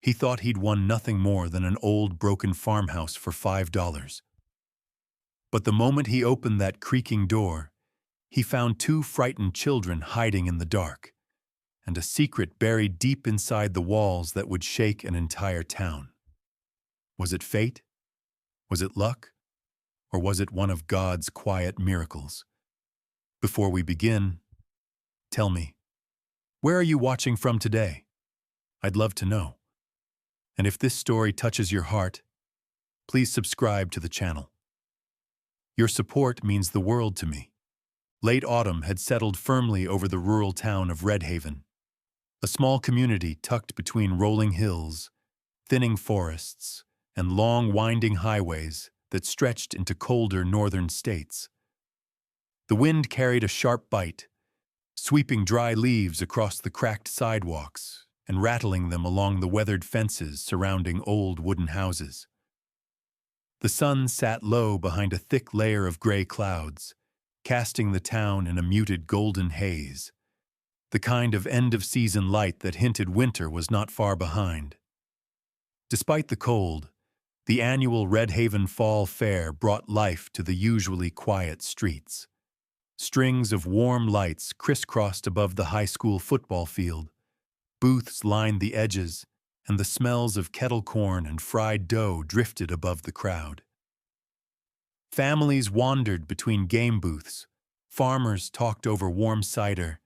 He thought he'd won nothing more than an old, broken farmhouse for $5. But the moment he opened that creaking door, he found two frightened children hiding in the dark, and a secret buried deep inside the walls that would shake an entire town. Was it fate? Was it luck? Or was it one of God's quiet miracles? Before we begin, tell me, where are you watching from today? I'd love to know. And if this story touches your heart, please subscribe to the channel. Your support means the world to me. Late autumn had settled firmly over the rural town of Red Haven, a small community tucked between rolling hills, thinning forests, and long winding highways that stretched into colder northern states. The wind carried a sharp bite, sweeping dry leaves across the cracked sidewalks and rattling them along the weathered fences surrounding old wooden houses. The sun sat low behind a thick layer of gray clouds, casting the town in a muted golden haze, the kind of end-of-season light that hinted winter was not far behind. Despite the cold, the annual Red Haven Fall Fair brought life to the usually quiet streets. Strings of warm lights crisscrossed above the high school football field, booths lined the edges, and the smells of kettle corn and fried dough drifted above the crowd. Families wandered between game booths, farmers talked over warm cider,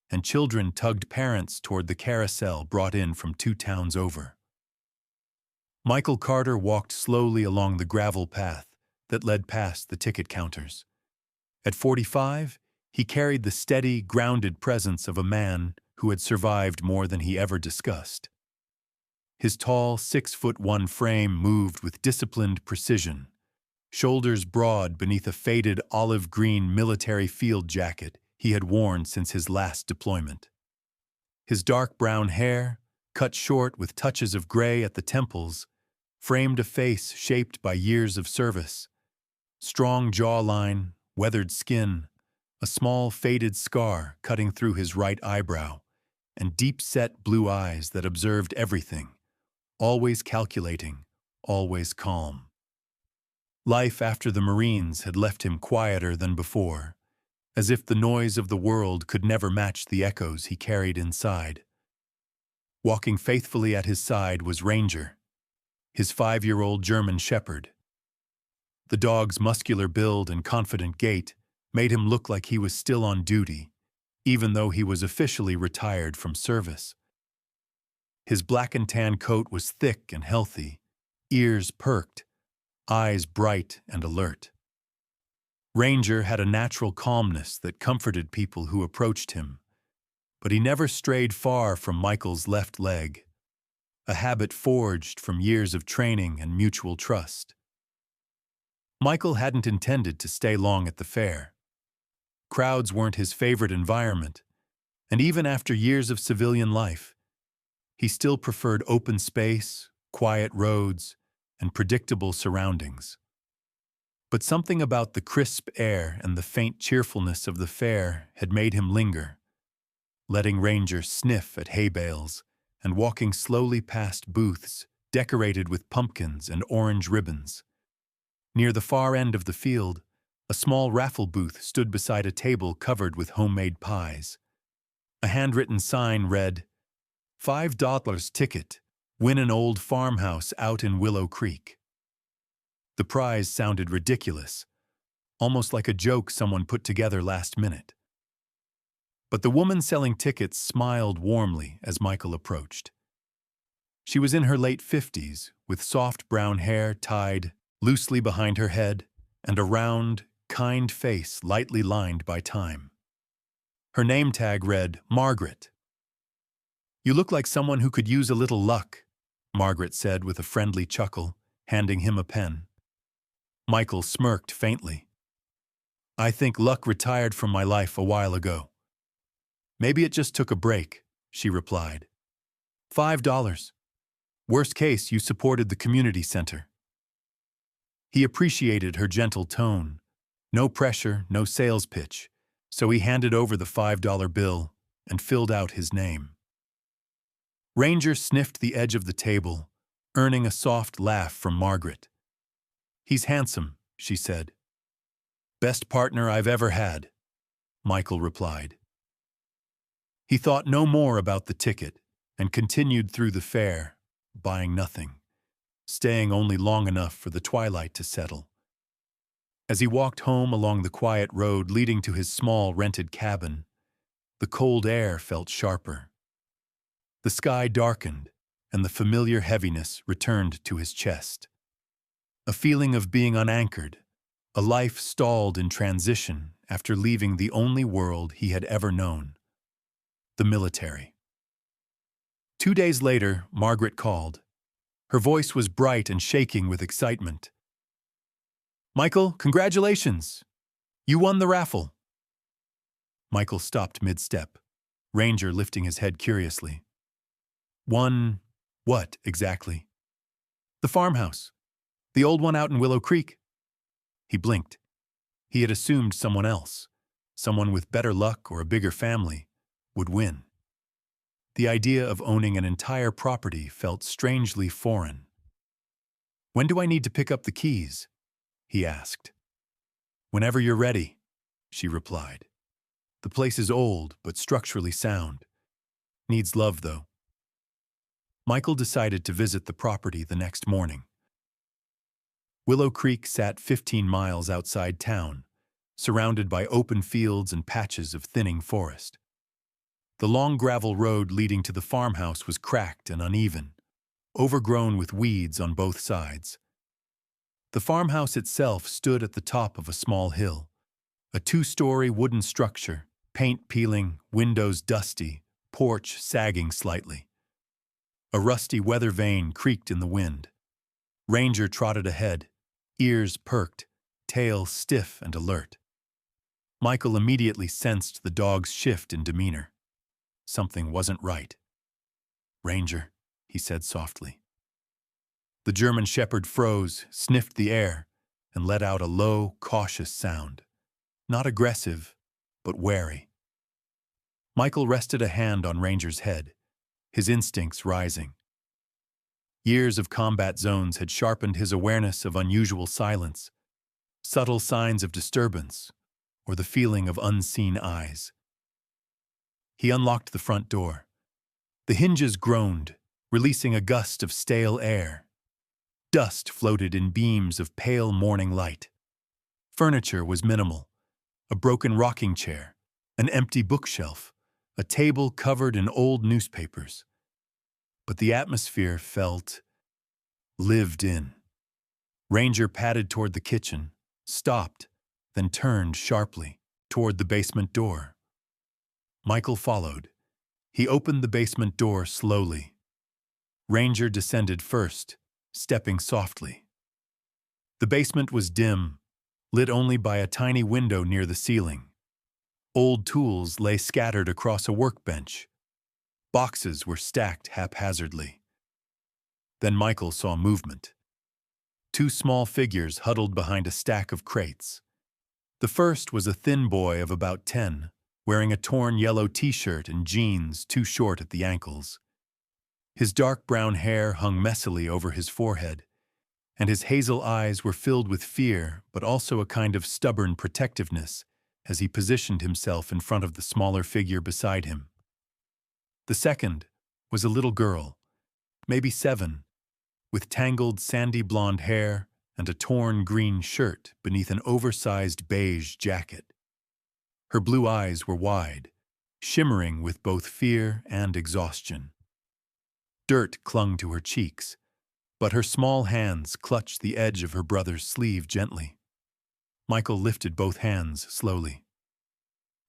and children tugged parents toward the carousel brought in from 2 towns over. Michael Carter walked slowly along the gravel path that led past the ticket counters. At 45, he carried the steady, grounded presence of a man who had survived more than he ever discussed. His tall, 6'1" frame moved with disciplined precision, shoulders broad beneath a faded olive-green military field jacket he had worn since his last deployment. His dark brown hair, cut short with touches of gray at the temples, framed a face shaped by years of service. Strong jawline, weathered skin, a small faded scar cutting through his right eyebrow, and deep-set blue eyes that observed everything, always calculating, always calm. Life after the Marines had left him quieter than before, as if the noise of the world could never match the echoes he carried inside. Walking faithfully at his side was Ranger, his 5-year-old German shepherd. The dog's muscular build and confident gait made him look like he was still on duty, even though he was officially retired from service. His black and tan coat was thick and healthy, ears perked, eyes bright and alert. Ranger had a natural calmness that comforted people who approached him, but he never strayed far from Michael's left leg, a habit forged from years of training and mutual trust. Michael hadn't intended to stay long at the fair. Crowds weren't his favorite environment, and even after years of civilian life, he still preferred open space, quiet roads, and predictable surroundings. But something about the crisp air and the faint cheerfulness of the fair had made him linger, letting Ranger sniff at hay bales and walking slowly past booths decorated with pumpkins and orange ribbons. Near the far end of the field, a small raffle booth stood beside a table covered with homemade pies. A handwritten sign read, $5 ticket, win an old farmhouse out in Willow Creek. The prize sounded ridiculous, almost like a joke someone put together last minute. But the woman selling tickets smiled warmly as Michael approached. She was in her late 50s, with soft brown hair tied loosely behind her head and a round, kind face lightly lined by time. Her name tag read, Margaret. "You look like someone who could use a little luck," Margaret said with a friendly chuckle, handing him a pen. Michael smirked faintly. "I think luck retired from my life a while ago." "Maybe it just took a break," she replied. $5. Worst case, you supported the community center." He appreciated her gentle tone. No pressure, no sales pitch, so he handed over the $5 bill and filled out his name. Ranger sniffed the edge of the table, earning a soft laugh from Margaret. "He's handsome," she said. "Best partner I've ever had," Michael replied. He thought no more about the ticket and continued through the fair, buying nothing, staying only long enough for the twilight to settle. As he walked home along the quiet road leading to his small rented cabin, the cold air felt sharper. The sky darkened, and the familiar heaviness returned to his chest. A feeling of being unanchored, a life stalled in transition after leaving the only world he had ever known, the military. 2 days later, Margaret called. Her voice was bright and shaking with excitement. "Michael, congratulations! You won the raffle." Michael stopped mid-step, Ranger lifting his head curiously. "Won what, exactly?" "The farmhouse. The old one out in Willow Creek." He blinked. He had assumed someone else, someone with better luck or a bigger family, would win. The idea of owning an entire property felt strangely foreign. "When do I need to pick up the keys?" he asked. "Whenever you're ready," she replied. "The place is old, but structurally sound. Needs love, though." Michael decided to visit the property the next morning. Willow Creek sat 15 miles outside town, surrounded by open fields and patches of thinning forest. The long gravel road leading to the farmhouse was cracked and uneven, overgrown with weeds on both sides. The farmhouse itself stood at the top of a small hill, a 2-story wooden structure, paint peeling, windows dusty, porch sagging slightly. A rusty weather vane creaked in the wind. Ranger trotted ahead, ears perked, tail stiff and alert. Michael immediately sensed the dog's shift in demeanor. Something wasn't right. "Ranger," he said softly. The German shepherd froze, sniffed the air, and let out a low, cautious sound. Not aggressive, but wary. Michael rested a hand on Ranger's head, his instincts rising. Years of combat zones had sharpened his awareness of unusual silence, subtle signs of disturbance, or the feeling of unseen eyes. He unlocked the front door. The hinges groaned, releasing a gust of stale air. Dust floated in beams of pale morning light. Furniture was minimal: a broken rocking chair, an empty bookshelf, a table covered in old newspapers. But the atmosphere felt lived in. Ranger padded toward the kitchen, stopped, then turned sharply toward the basement door. Michael followed. He opened the basement door slowly. Ranger descended first, stepping softly. The basement was dim, lit only by a tiny window near the ceiling. Old tools lay scattered across a workbench. Boxes were stacked haphazardly. Then Michael saw movement. 2 small figures huddled behind a stack of crates. The first was a thin boy of about 10, wearing a torn yellow t-shirt and jeans too short at the ankles. His dark brown hair hung messily over his forehead, and his hazel eyes were filled with fear but also a kind of stubborn protectiveness as he positioned himself in front of the smaller figure beside him. The second was a little girl, maybe 7, with tangled sandy blonde hair and a torn green shirt beneath an oversized beige jacket. Her blue eyes were wide, shimmering with both fear and exhaustion. Dirt clung to her cheeks, but her small hands clutched the edge of her brother's sleeve gently. Michael lifted both hands slowly.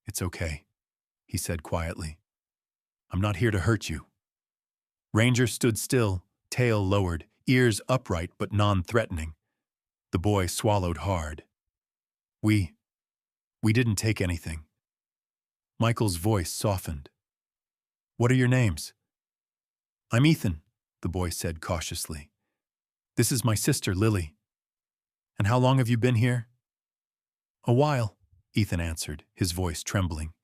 "It's okay," he said quietly. "I'm not here to hurt you." Ranger stood still, tail lowered, ears upright but non-threatening. The boy swallowed hard. We didn't take anything." Michael's voice softened. "What are your names?" "I'm Ethan," the boy said cautiously. "This is my sister, Lily." "And how long have you been here?" "A while," Ethan answered, his voice trembling.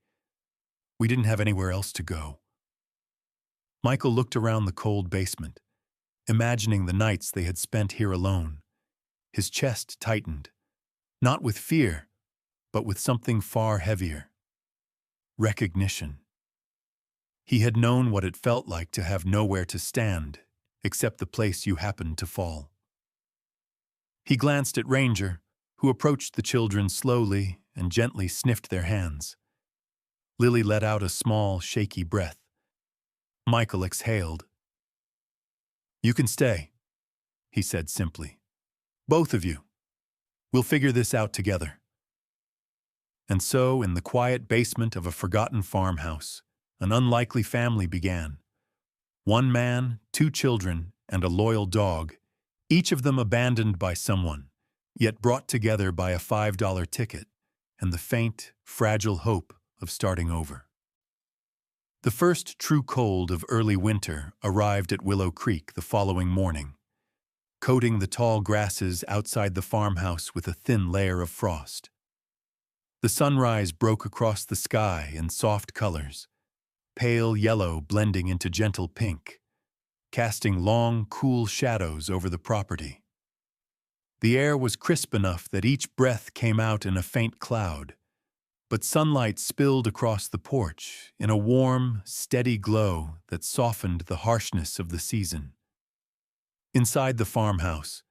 "We didn't have anywhere else to go." Michael looked around the cold basement, imagining the nights they had spent here alone. His chest tightened, not with fear, but with something far heavier. Recognition. He had known what it felt like to have nowhere to stand, except the place you happened to fall. He glanced at Ranger, who approached the children slowly and gently sniffed their hands. Lily let out a small, shaky breath. Michael exhaled. "You can stay," he said simply. "Both of you. We'll figure this out together." And so, in the quiet basement of a forgotten farmhouse, an unlikely family began. One man, two children, and a loyal dog, each of them abandoned by someone, yet brought together by a $5 ticket and the faint, fragile hope of starting over. The first true cold of early winter arrived at Willow Creek the following morning, coating the tall grasses outside the farmhouse with a thin layer of frost. The sunrise broke across the sky in soft colors, pale yellow blending into gentle pink, casting long, cool shadows over the property. The air was crisp enough that each breath came out in a faint cloud, but sunlight spilled across the porch in a warm, steady glow that softened the harshness of the season. Inside the farmhouse,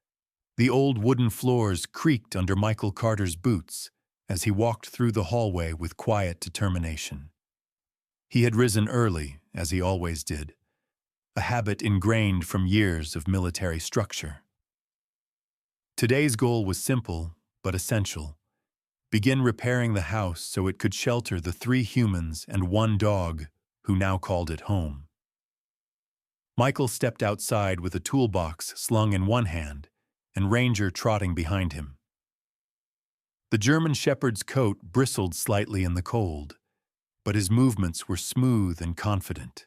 the old wooden floors creaked under Michael Carter's boots as he walked through the hallway with quiet determination. He had risen early, as he always did, a habit ingrained from years of military structure. Today's goal was simple but essential. Begin repairing the house so it could shelter the 3 humans and 1 dog who now called it home. Michael stepped outside with a toolbox slung in one hand and Ranger trotting behind him. The German Shepherd's coat bristled slightly in the cold, but his movements were smooth and confident.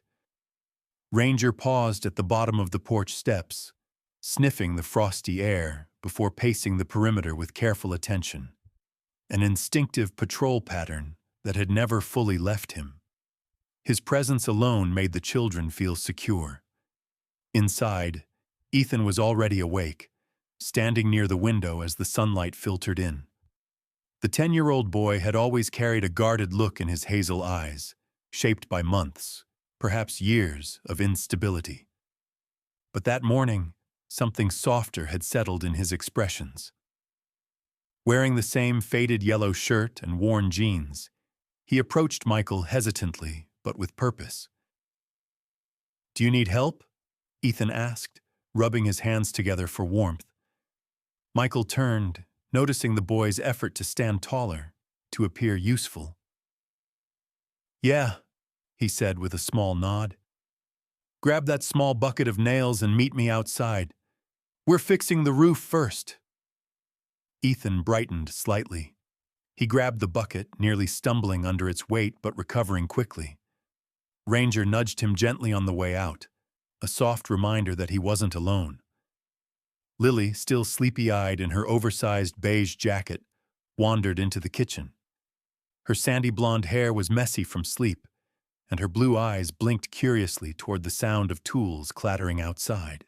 Ranger paused at the bottom of the porch steps, sniffing the frosty air before pacing the perimeter with careful attention, an instinctive patrol pattern that had never fully left him. His presence alone made the children feel secure. Inside, Ethan was already awake, standing near the window as the sunlight filtered in. The 10-year-old boy had always carried a guarded look in his hazel eyes, shaped by months, perhaps years, of instability. But that morning, something softer had settled in his expressions. Wearing the same faded yellow shirt and worn jeans, he approached Michael hesitantly, but with purpose. "Do you need help?" Ethan asked, rubbing his hands together for warmth. Michael turned, noticing the boy's effort to stand taller, to appear useful. "Yeah," he said with a small nod. "Grab that small bucket of nails and meet me outside. We're fixing the roof first." Ethan brightened slightly. He grabbed the bucket, nearly stumbling under its weight but recovering quickly. Ranger nudged him gently on the way out, a soft reminder that he wasn't alone. Lily, still sleepy-eyed in her oversized beige jacket, wandered into the kitchen. Her sandy blonde hair was messy from sleep, and her blue eyes blinked curiously toward the sound of tools clattering outside.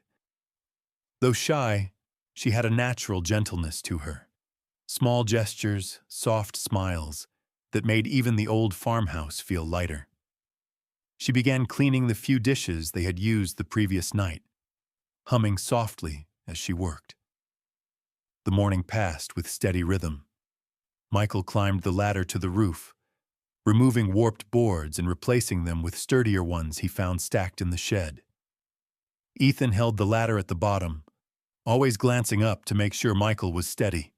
Though shy, she had a natural gentleness to her. Small gestures, soft smiles, that made even the old farmhouse feel lighter. She began cleaning the few dishes they had used the previous night, humming softly as she worked. The morning passed with steady rhythm. Michael climbed the ladder to the roof, removing warped boards and replacing them with sturdier ones he found stacked in the shed. Ethan held the ladder at the bottom, always glancing up to make sure Michael was steady.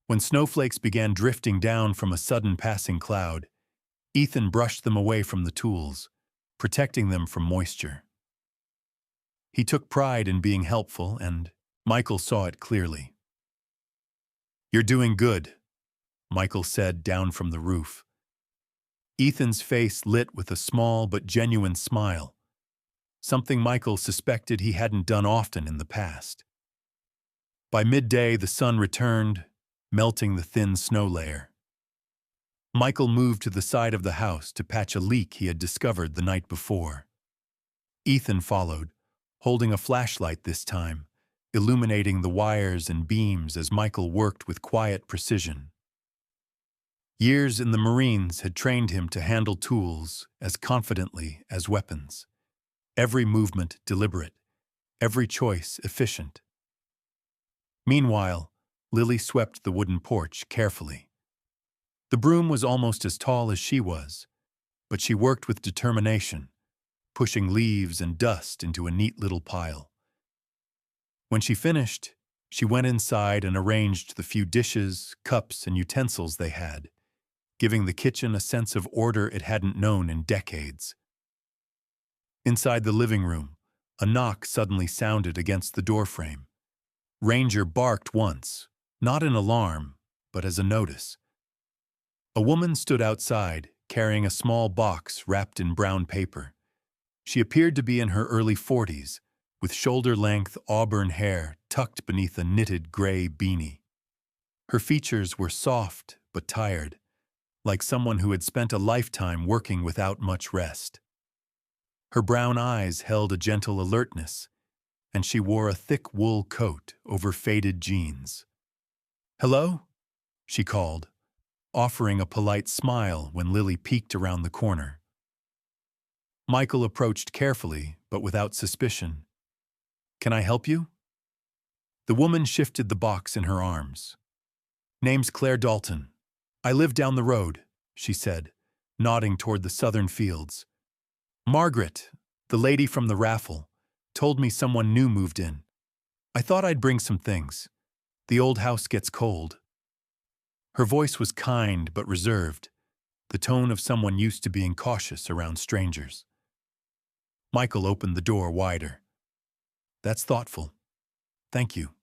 When snowflakes began drifting down from a sudden passing cloud, Ethan brushed them away from the tools, protecting them from moisture. He took pride in being helpful, and Michael saw it clearly. "You're doing good," Michael said down from the roof. Ethan's face lit with a small but genuine smile, something Michael suspected he hadn't done often in the past. By midday, the sun returned, melting the thin snow layer. Michael moved to the side of the house to patch a leak he had discovered the night before. Ethan followed, holding a flashlight this time, illuminating the wires and beams as Michael worked with quiet precision. Years in the Marines had trained him to handle tools as confidently as weapons. Every movement deliberate, every choice efficient. Meanwhile, Lily swept the wooden porch carefully. The broom was almost as tall as she was, but she worked with determination, pushing leaves and dust into a neat little pile. When she finished, she went inside and arranged the few dishes, cups, and utensils they had, giving the kitchen a sense of order it hadn't known in decades. Inside the living room, a knock suddenly sounded against the doorframe. Ranger barked once, not in alarm, but as a notice. A woman stood outside, carrying a small box wrapped in brown paper. She appeared to be in her early 40s, with shoulder-length auburn hair tucked beneath a knitted gray beanie. Her features were soft but tired, like someone who had spent a lifetime working without much rest. Her brown eyes held a gentle alertness, and she wore a thick wool coat over faded jeans. "Hello?" she called, offering a polite smile when Lily peeked around the corner. Michael approached carefully, but without suspicion. "Can I help you?" The woman shifted the box in her arms. "Name's Claire Dalton. I live down the road," she said, nodding toward the southern fields. "Margaret, the lady from the Raffle, told me someone new moved in. I thought I'd bring some things. The old house gets cold." Her voice was kind but reserved, the tone of someone used to being cautious around strangers. Michael opened the door wider. "That's thoughtful. Thank you."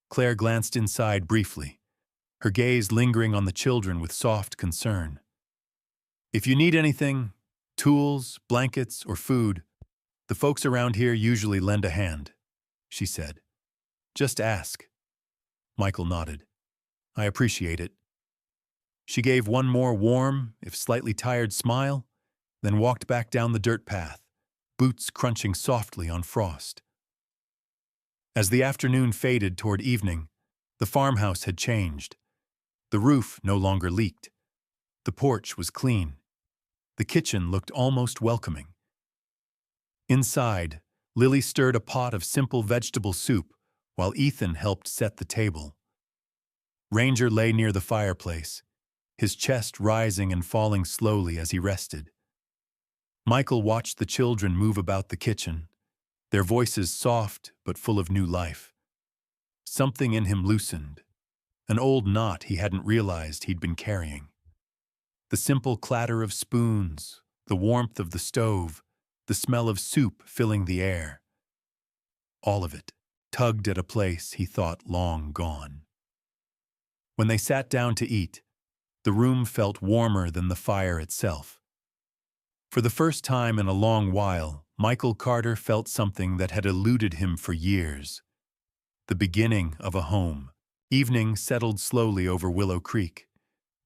Claire glanced inside briefly, her gaze lingering on the children with soft concern. "If you need anything, tools, blankets, or food, the folks around here usually lend a hand," she said. "Just ask." Michael nodded. "I appreciate it." She gave one more warm, if slightly tired smile, then walked back down the dirt path, boots crunching softly on frost. As the afternoon faded toward evening, the farmhouse had changed. The roof no longer leaked. The porch was clean. The kitchen looked almost welcoming. Inside, Lily stirred a pot of simple vegetable soup while Ethan helped set the table. Ranger lay near the fireplace, his chest rising and falling slowly as he rested. Michael watched the children move about the kitchen, their voices soft but full of new life. Something in him loosened, an old knot he hadn't realized he'd been carrying. The simple clatter of spoons, the warmth of the stove, the smell of soup filling the air. All of it tugged at a place he thought long gone. When they sat down to eat, the room felt warmer than the fire itself. For the first time in a long while, Michael Carter felt something that had eluded him for years. The beginning of a home. Evening settled slowly over Willow Creek,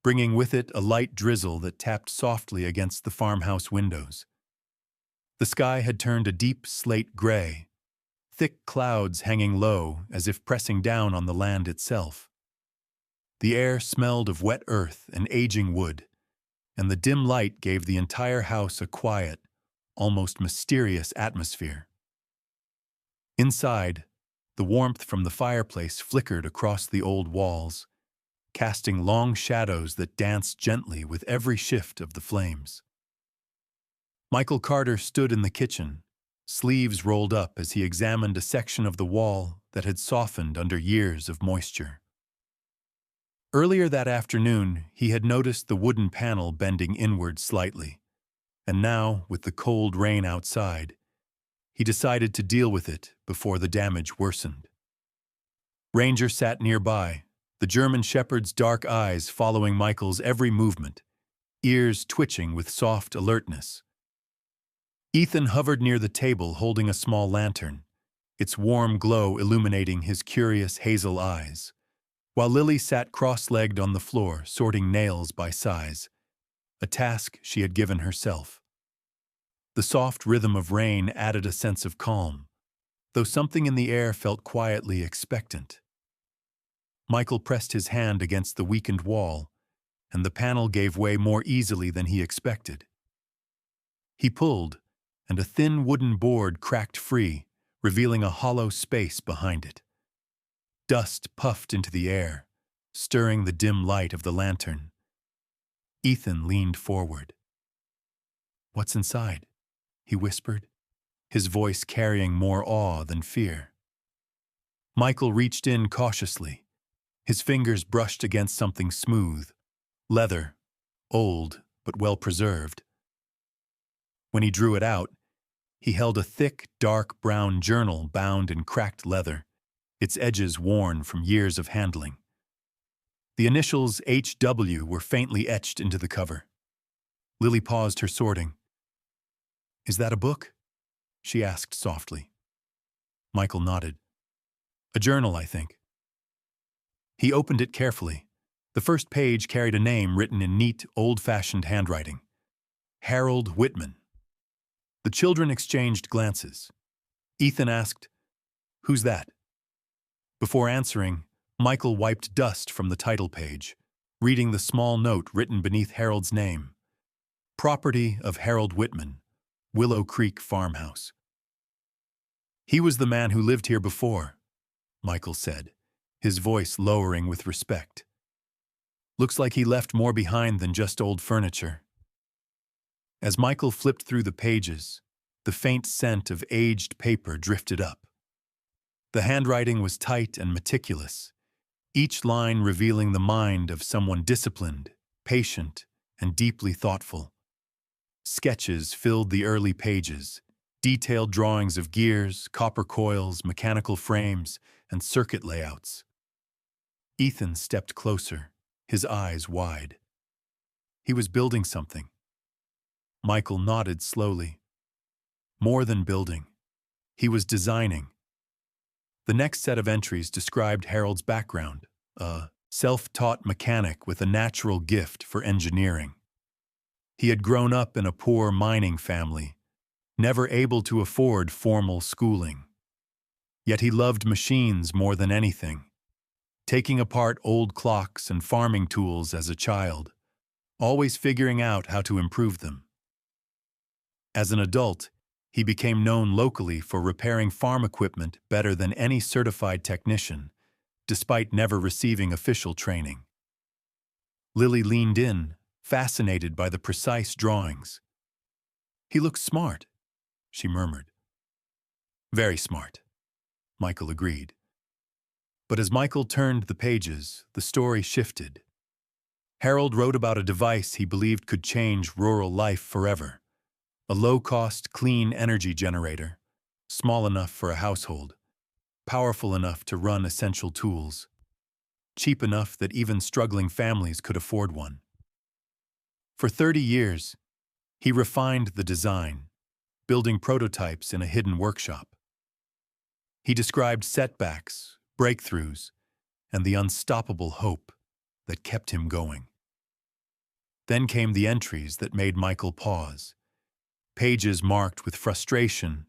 bringing with it a light drizzle that tapped softly against the farmhouse windows. The sky had turned a deep slate gray, thick clouds hanging low as if pressing down on the land itself. The air smelled of wet earth and aging wood, and the dim light gave the entire house a quiet, almost mysterious atmosphere. Inside, the warmth from the fireplace flickered across the old walls, casting long shadows that danced gently with every shift of the flames. Michael Carter stood in the kitchen, sleeves rolled up as he examined a section of the wall that had softened under years of moisture. Earlier that afternoon, he had noticed the wooden panel bending inward slightly, and now, with the cold rain outside, he decided to deal with it before the damage worsened. Ranger sat nearby, the German shepherd's dark eyes following Michael's every movement, ears twitching with soft alertness. Ethan hovered near the table holding a small lantern, its warm glow illuminating his curious hazel eyes, while Lily sat cross-legged on the floor sorting nails by size, a task she had given herself. The soft rhythm of rain added a sense of calm, though something in the air felt quietly expectant. Michael pressed his hand against the weakened wall, and the panel gave way more easily than he expected. He pulled, and a thin wooden board cracked free, revealing a hollow space behind it. Dust puffed into the air, stirring the dim light of the lantern. Ethan leaned forward. "What's inside?" he whispered, his voice carrying more awe than fear. Michael reached in cautiously. His fingers brushed against something smooth, leather, old but well preserved. When he drew it out, he held a thick, dark brown journal bound in cracked leather, its edges worn from years of handling. The initials HW were faintly etched into the cover. Lily paused her sorting. "Is that a book?" she asked softly. Michael nodded. "A journal, I think." He opened it carefully. The first page carried a name written in neat, old-fashioned handwriting. Harold Whitman. The children exchanged glances. Ethan asked, "Who's that?" Before answering, Michael wiped dust from the title page, reading the small note written beneath Harold's name. Property of Harold Whitman, Willow Creek Farmhouse. "He was the man who lived here before," Michael said, his voice lowering with respect. "Looks like he left more behind than just old furniture." As Michael flipped through the pages, the faint scent of aged paper drifted up. The handwriting was tight and meticulous, each line revealing the mind of someone disciplined, patient, and deeply thoughtful. Sketches filled the early pages, detailed drawings of gears, copper coils, mechanical frames, and circuit layouts. Ethan stepped closer, his eyes wide. He was building something. Michael nodded slowly. More than building. He was designing. The next set of entries described Harold's background, a self-taught mechanic with a natural gift for engineering. He had grown up in a poor mining family, never able to afford formal schooling. Yet he loved machines more than anything, taking apart old clocks and farming tools as a child, always figuring out how to improve them. As an adult, he became known locally for repairing farm equipment better than any certified technician, despite never receiving official training. Lily leaned in, fascinated by the precise drawings. "He looks smart," she murmured. "Very smart," Michael agreed. But as Michael turned the pages, the story shifted. Harold wrote about a device he believed could change rural life forever. A low-cost, clean energy generator, small enough for a household, powerful enough to run essential tools, cheap enough that even struggling families could afford one. For 30 years, he refined the design, building prototypes in a hidden workshop. He described setbacks, breakthroughs, and the unstoppable hope that kept him going. Then came the entries that made Michael pause. Pages marked with frustration,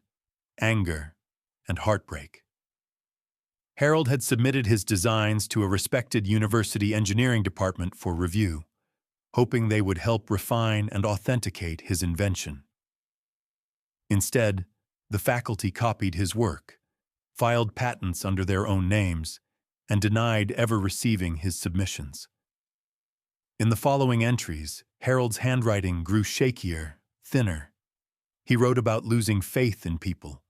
anger, and heartbreak. Harold had submitted his designs to a respected university engineering department for review, hoping they would help refine and authenticate his invention. Instead, the faculty copied his work, filed patents under their own names, and denied ever receiving his submissions. In the following entries, Harold's handwriting grew shakier, thinner. He wrote about losing faith in people,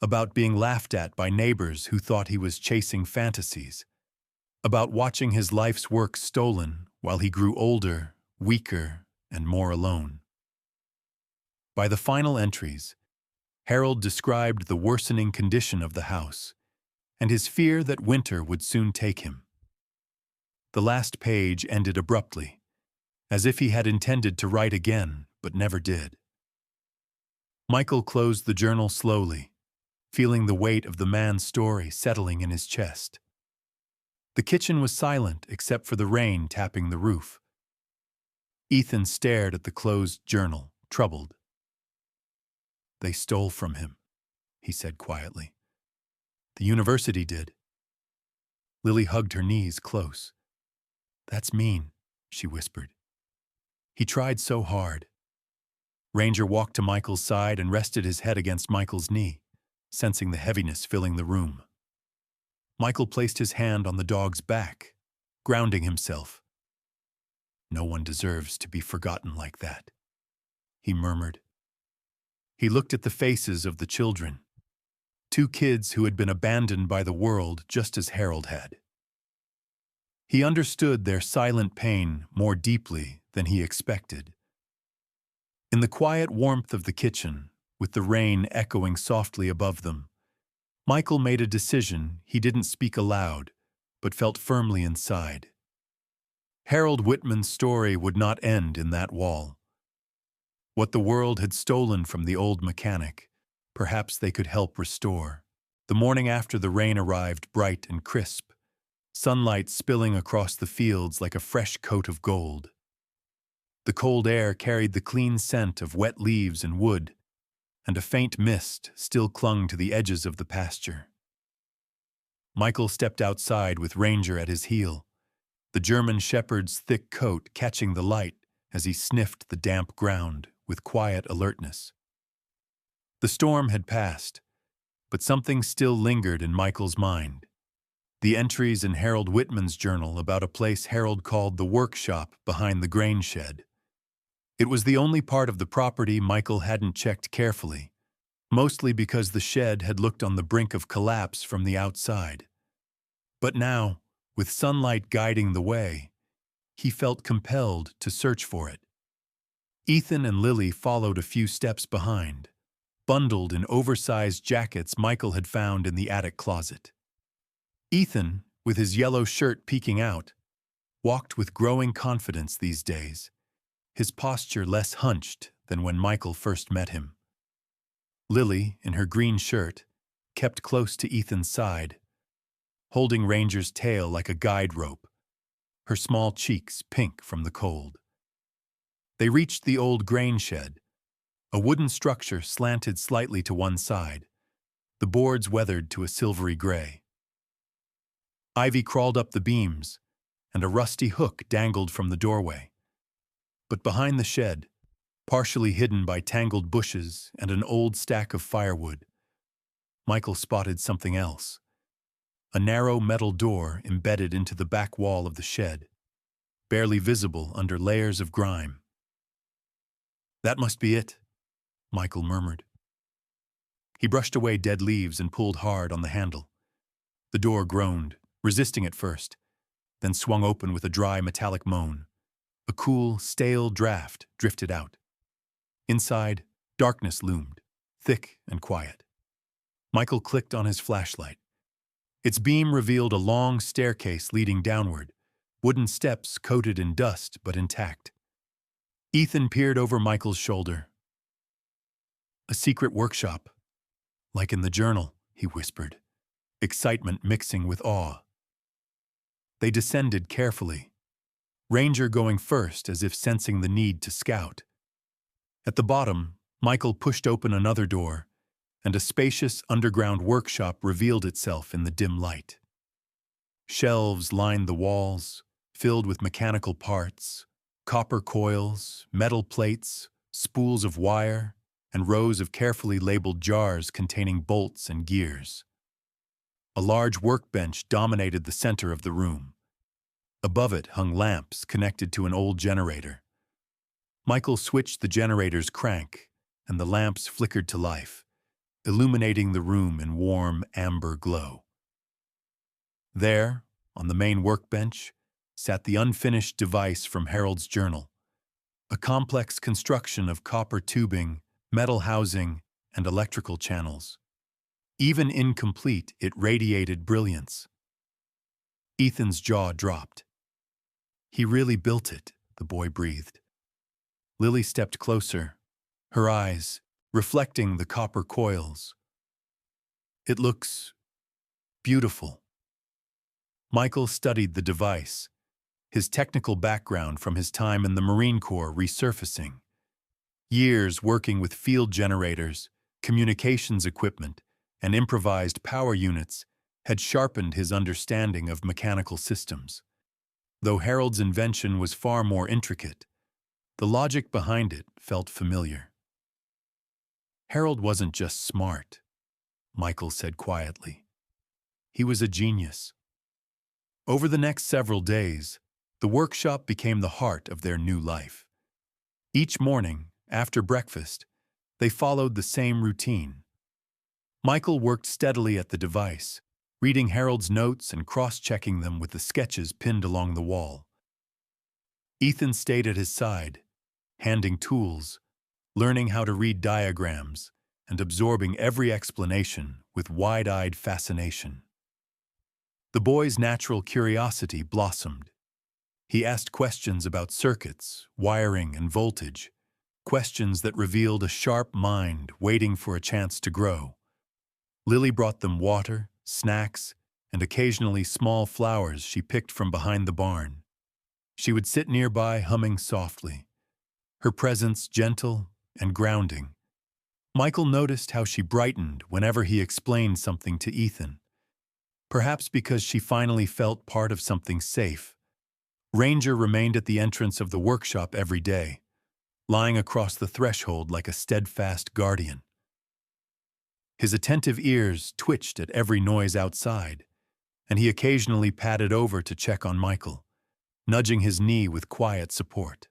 about being laughed at by neighbors who thought he was chasing fantasies, about watching his life's work stolen while he grew older, weaker, and more alone. By the final entries, Harold described the worsening condition of the house and his fear that winter would soon take him. The last page ended abruptly, as if he had intended to write again, but never did. Michael closed the journal slowly, feeling the weight of the man's story settling in his chest. The kitchen was silent except for the rain tapping the roof. Ethan stared at the closed journal, troubled. They stole from him, he said quietly. The university did. Lily hugged her knees close. That's mean, she whispered. He tried so hard. Ranger walked to Michael's side and rested his head against Michael's knee, sensing the heaviness filling the room. Michael placed his hand on the dog's back, grounding himself. No one deserves to be forgotten like that, he murmured. He looked at the faces of the children, 2 kids who had been abandoned by the world just as Harold had. He understood their silent pain more deeply than he expected. In the quiet warmth of the kitchen, with the rain echoing softly above them, Michael made a decision he didn't speak aloud, but felt firmly inside. Harold Whitman's story would not end in that wall. What the world had stolen from the old mechanic, perhaps they could help restore. The morning after the rain arrived bright and crisp, sunlight spilling across the fields like a fresh coat of gold. The cold air carried the clean scent of wet leaves and wood, and a faint mist still clung to the edges of the pasture. Michael stepped outside with Ranger at his heel, the German shepherd's thick coat catching the light as he sniffed the damp ground with quiet alertness. The storm had passed, but something still lingered in Michael's mind. The entries in Harold Whitman's journal about a place Harold called the workshop behind the grain shed. It was the only part of the property Michael hadn't checked carefully, mostly because the shed had looked on the brink of collapse from the outside. But now, with sunlight guiding the way, he felt compelled to search for it. Ethan and Lily followed a few steps behind, bundled in oversized jackets Michael had found in the attic closet. Ethan, with his yellow shirt peeking out, walked with growing confidence these days, his posture less hunched than when Michael first met him. Lily, in her green shirt, kept close to Ethan's side, holding Ranger's tail like a guide rope, her small cheeks pink from the cold. They reached the old grain shed, a wooden structure slanted slightly to one side, the boards weathered to a silvery gray. Ivy crawled up the beams, and a rusty hook dangled from the doorway. But behind the shed, partially hidden by tangled bushes and an old stack of firewood, Michael spotted something else. A narrow metal door embedded into the back wall of the shed, barely visible under layers of grime. That must be it, Michael murmured. He brushed away dead leaves and pulled hard on the handle. The door groaned, resisting at first, then swung open with a dry metallic moan. A cool, stale draft drifted out. Inside, darkness loomed, thick and quiet. Michael clicked on his flashlight. Its beam revealed a long staircase leading downward, wooden steps coated in dust but intact. Ethan peered over Michael's shoulder. A secret workshop, like in the journal, he whispered, excitement mixing with awe. They descended carefully, Ranger going first as if sensing the need to scout. At the bottom, Michael pushed open another door, and a spacious underground workshop revealed itself in the dim light. Shelves lined the walls, filled with mechanical parts, copper coils, metal plates, spools of wire, and rows of carefully labeled jars containing bolts and gears. A large workbench dominated the center of the room. Above it hung lamps connected to an old generator. Michael switched the generator's crank, and the lamps flickered to life, illuminating the room in warm amber glow. There, on the main workbench, sat the unfinished device from Harold's journal, a complex construction of copper tubing, metal housing, and electrical channels. Even incomplete, it radiated brilliance. Ethan's jaw dropped. He really built it, the boy breathed. Lily stepped closer, her eyes reflecting the copper coils. It looks beautiful. Michael studied the device, his technical background from his time in the Marine Corps resurfacing. Years working with field generators, communications equipment, and improvised power units had sharpened his understanding of mechanical systems. Though Harold's invention was far more intricate, the logic behind it felt familiar. Harold wasn't just smart, Michael said quietly. He was a genius. Over the next several days, the workshop became the heart of their new life. Each morning, after breakfast, they followed the same routine. Michael worked steadily at the device, reading Harold's notes and cross-checking them with the sketches pinned along the wall. Ethan stayed at his side, handing tools, learning how to read diagrams, and absorbing every explanation with wide-eyed fascination. The boy's natural curiosity blossomed. He asked questions about circuits, wiring, and voltage, questions that revealed a sharp mind waiting for a chance to grow. Lily brought them water, snacks, and occasionally small flowers she picked from behind the barn. She would sit nearby humming softly, her presence gentle and grounding. Michael noticed how she brightened whenever he explained something to Ethan. Perhaps because she finally felt part of something safe. Ranger remained at the entrance of the workshop every day, lying across the threshold like a steadfast guardian. His attentive ears twitched at every noise outside, and he occasionally padded over to check on Michael, nudging his knee with quiet support.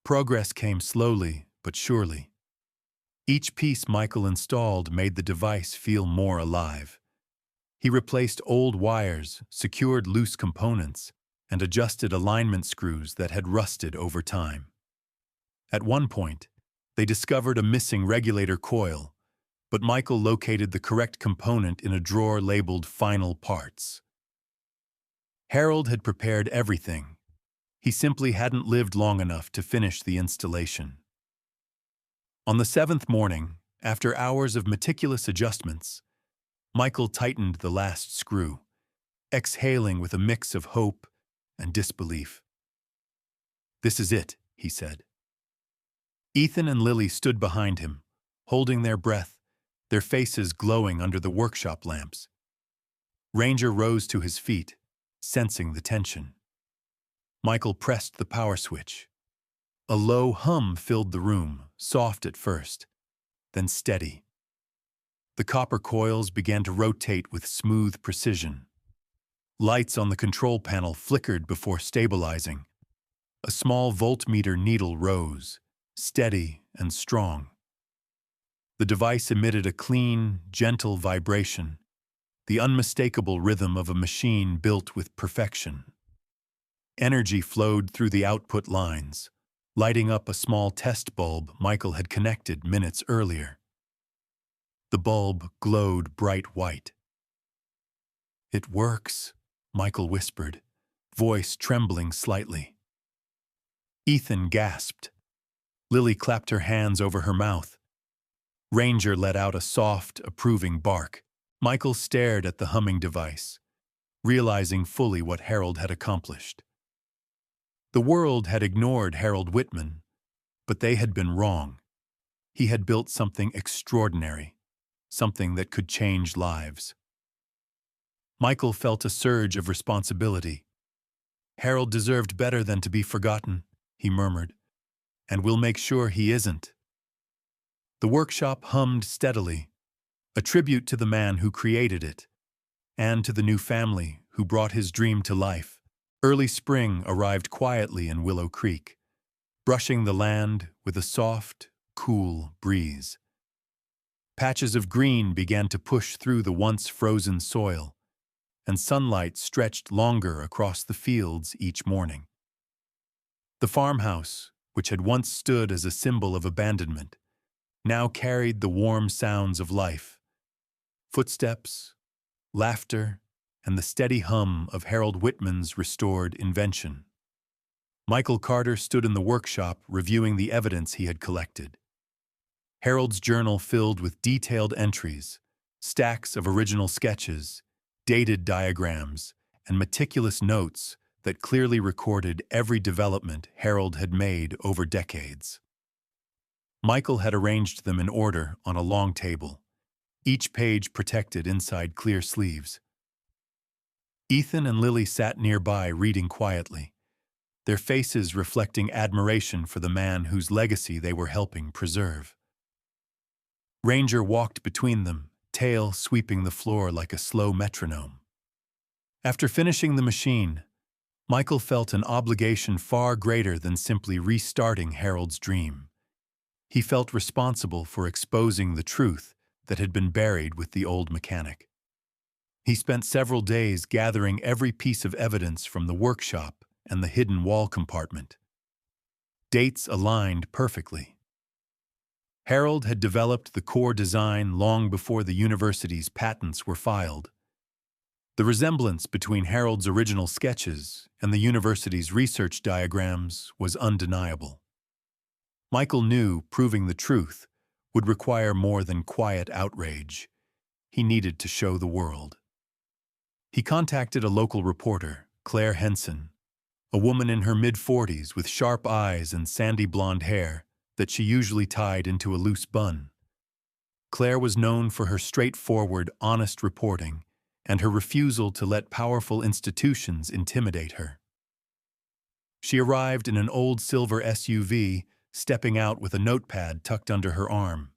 Progress came slowly but surely. Each piece Michael installed made the device feel more alive. He replaced old wires, secured loose components, and adjusted alignment screws that had rusted over time. At one point, they discovered a missing regulator coil, but Michael located the correct component in a drawer labeled Final Parts. Harold had prepared everything. He simply hadn't lived long enough to finish the installation. On the 7th morning, after hours of meticulous adjustments, Michael tightened the last screw, exhaling with a mix of hope and disbelief. "This is it," he said. Ethan and Lily stood behind him, holding their breath, their faces glowing under the workshop lamps. Ranger rose to his feet, sensing the tension. Michael pressed the power switch. A low hum filled the room, soft at first, then steady. The copper coils began to rotate with smooth precision. Lights on the control panel flickered before stabilizing. A small voltmeter needle rose, steady and strong. The device emitted a clean, gentle vibration, the unmistakable rhythm of a machine built with perfection. Energy flowed through the output lines, lighting up a small test bulb Michael had connected minutes earlier. The bulb glowed bright white. "It works," Michael whispered, voice trembling slightly. Ethan gasped. Lily clapped her hands over her mouth. Ranger let out a soft, approving bark. Michael stared at the humming device, realizing fully what Harold had accomplished. The world had ignored Harold Whitman, but they had been wrong. He had built something extraordinary, something that could change lives. Michael felt a surge of responsibility. "Harold deserved better than to be forgotten," he murmured, "and we'll make sure he isn't." The workshop hummed steadily, a tribute to the man who created it, and to the new family who brought his dream to life. Early spring arrived quietly in Willow Creek, brushing the land with a soft, cool breeze. Patches of green began to push through the once frozen soil, and sunlight stretched longer across the fields each morning. The farmhouse, which had once stood as a symbol of abandonment, now carried the warm sounds of life. Footsteps, laughter, and the steady hum of Harold Whitman's restored invention. Michael Carter stood in the workshop reviewing the evidence he had collected. Harold's journal filled with detailed entries, stacks of original sketches, dated diagrams, and meticulous notes that clearly recorded every development Harold had made over decades. Michael had arranged them in order on a long table, each page protected inside clear sleeves. Ethan and Lily sat nearby reading quietly, their faces reflecting admiration for the man whose legacy they were helping preserve. Ranger walked between them, tail sweeping the floor like a slow metronome. After finishing the machine, Michael felt an obligation far greater than simply restarting Harold's dream. He felt responsible for exposing the truth that had been buried with the old mechanic. He spent several days gathering every piece of evidence from the workshop and the hidden wall compartment. Dates aligned perfectly. Harold had developed the core design long before the university's patents were filed. The resemblance between Harold's original sketches and the university's research diagrams was undeniable. Michael knew proving the truth would require more than quiet outrage. He needed to show the world. He contacted a local reporter, Claire Henson, a woman in her mid-40s with sharp eyes and sandy blonde hair that she usually tied into a loose bun. Claire was known for her straightforward, honest reporting and her refusal to let powerful institutions intimidate her. She arrived in an old silver SUV, stepping out with a notepad tucked under her arm.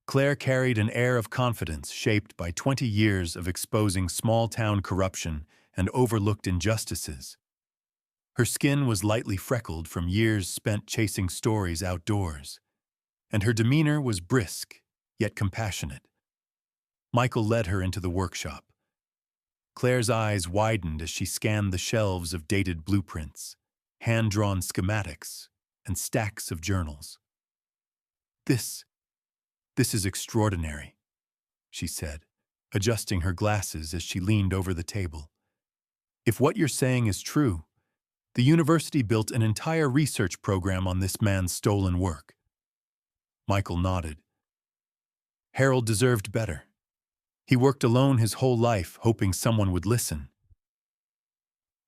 Claire carried an air of confidence shaped by 20 years of exposing small-town corruption and overlooked injustices. Her skin was lightly freckled from years spent chasing stories outdoors, and her demeanor was brisk, yet compassionate. Michael led her into the workshop. Claire's eyes widened as she scanned the shelves of dated blueprints, hand-drawn schematics, and stacks of journals. This is extraordinary," she said, adjusting her glasses as she leaned over the table. "If what you're saying is true, the university built an entire research program on this man's stolen work." Michael nodded. Harold deserved better. He worked alone his whole life, hoping someone would listen.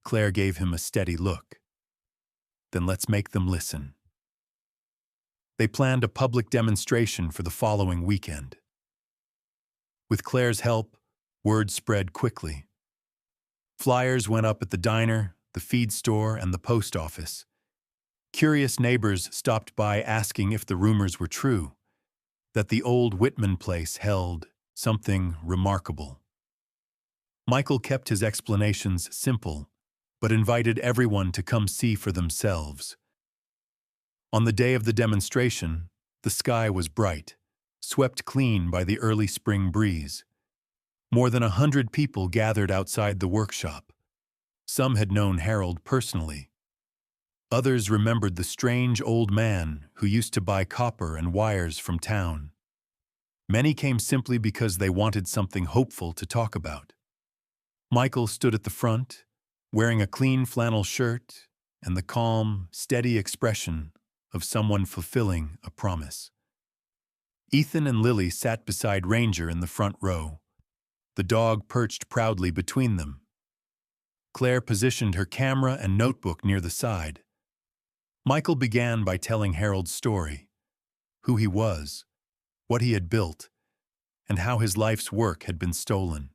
Claire gave him a steady look. "Then let's make them listen." They planned a public demonstration for the following weekend. With Claire's help, word spread quickly. Flyers went up at the diner, the feed store, and the post office. Curious neighbors stopped by asking if the rumors were true, that the old Whitman place held something remarkable. Michael kept his explanations simple, but invited everyone to come see for themselves. On the day of the demonstration, the sky was bright, swept clean by the early spring breeze. More than 100 people gathered outside the workshop. Some had known Harold personally. Others remembered the strange old man who used to buy copper and wires from town. Many came simply because they wanted something hopeful to talk about. Michael stood at the front, wearing a clean flannel shirt and the calm, steady expression of someone fulfilling a promise. Ethan and Lily sat beside Ranger in the front row, the dog perched proudly between them. Claire positioned her camera and notebook near the side. Michael began by telling Harold's story, who he was, what he had built, and how his life's work had been stolen.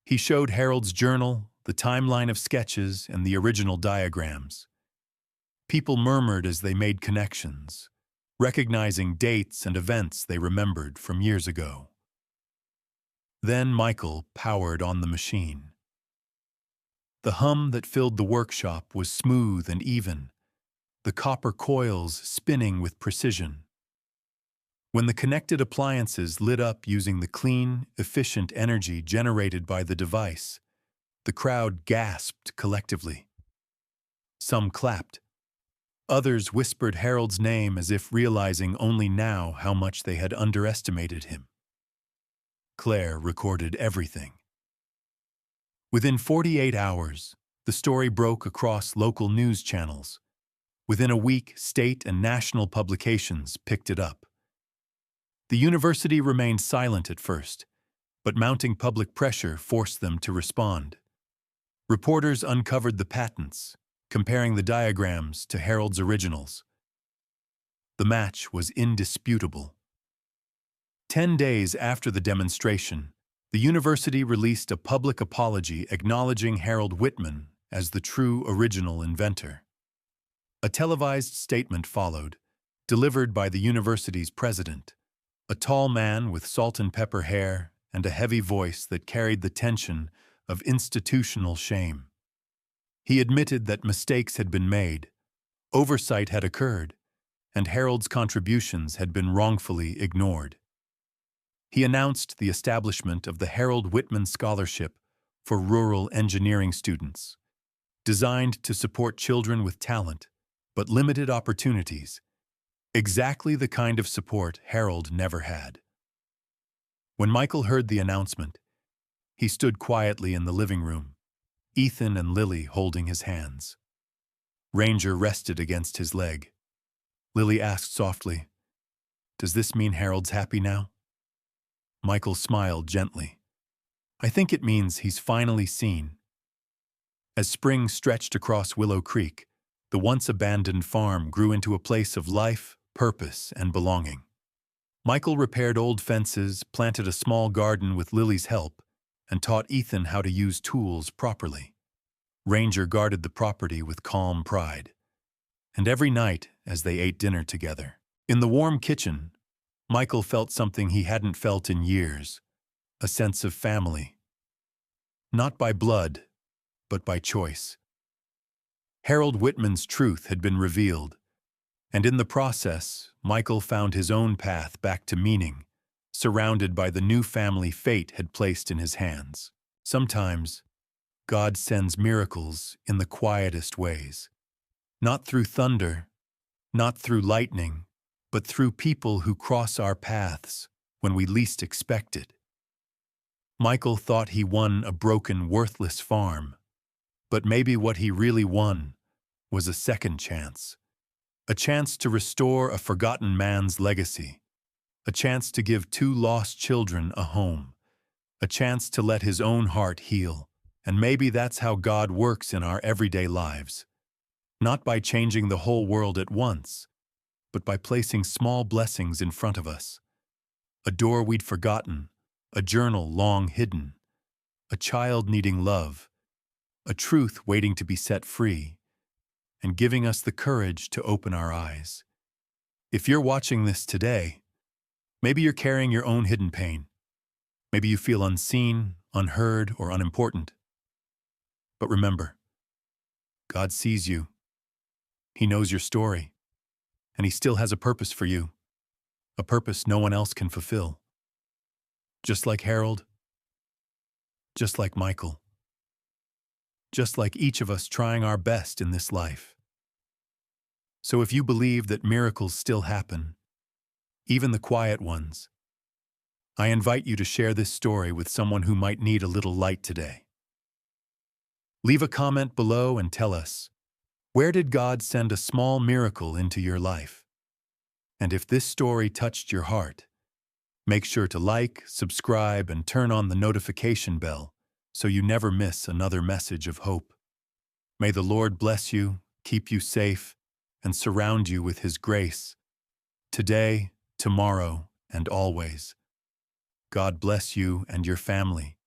He showed Harold's journal, the timeline of sketches, and the original diagrams. People murmured as they made connections, recognizing dates and events they remembered from years ago. Then Michael powered on the machine. The hum that filled the workshop was smooth and even, the copper coils spinning with precision. When the connected appliances lit up using the clean, efficient energy generated by the device, the crowd gasped collectively. Some clapped. Others whispered Harold's name as if realizing only now how much they had underestimated him. Claire recorded everything. Within 48 hours, the story broke across local news channels. Within a week, state and national publications picked it up. The university remained silent at first, but mounting public pressure forced them to respond. Reporters uncovered the patents, comparing the diagrams to Harold's originals. The match was indisputable. 10 days after the demonstration, the university released a public apology acknowledging Harold Whitman as the true original inventor. A televised statement followed, delivered by the university's president, a tall man with salt and pepper hair and a heavy voice that carried the tension of institutional shame. He admitted that mistakes had been made, oversight had occurred, and Harold's contributions had been wrongfully ignored. He announced the establishment of the Harold Whitman Scholarship for rural engineering students, designed to support children with talent but limited opportunities, exactly the kind of support Harold never had. When Michael heard the announcement, he stood quietly in the living room, Ethan and Lily holding his hands. Ranger rested against his leg. Lily asked softly, "Does this mean Harold's happy now?" Michael smiled gently. "I think it means he's finally seen." As spring stretched across Willow Creek, the once-abandoned farm grew into a place of life, purpose, and belonging. Michael repaired old fences, planted a small garden with Lily's help, and taught Ethan how to use tools properly. Ranger guarded the property with calm pride. And every night, as they ate dinner together, in the warm kitchen, Michael felt something he hadn't felt in years, a sense of family. Not by blood, but by choice. Harold Whitman's truth had been revealed, and in the process, Michael found his own path back to meaning, surrounded by the new family fate had placed in his hands. Sometimes, God sends miracles in the quietest ways. Not through thunder, not through lightning, but through people who cross our paths when we least expect it. Michael thought he won a broken, worthless farm, but maybe what he really won was a second chance. A chance to restore a forgotten man's legacy. A chance to give 2 lost children a home. A chance to let his own heart heal. And maybe that's how God works in our everyday lives. Not by changing the whole world at once, but by placing small blessings in front of us. A door we'd forgotten, a journal long hidden, a child needing love, a truth waiting to be set free, and giving us the courage to open our eyes. If you're watching this today, maybe you're carrying your own hidden pain. Maybe you feel unseen, unheard, or unimportant. But remember, God sees you. He knows your story, and He still has a purpose for you, a purpose no one else can fulfill. Just like Harold, just like Michael, just like each of us trying our best in this life. So if you believe that miracles still happen, even the quiet ones, I invite you to share this story with someone who might need a little light today. Leave a comment below and tell us, where did God send a small miracle into your life? And if this story touched your heart, make sure to like, subscribe, and turn on the notification bell so you never miss another message of hope. May the Lord bless you, keep you safe, and surround you with His grace, today, tomorrow, and always. God bless you and your family.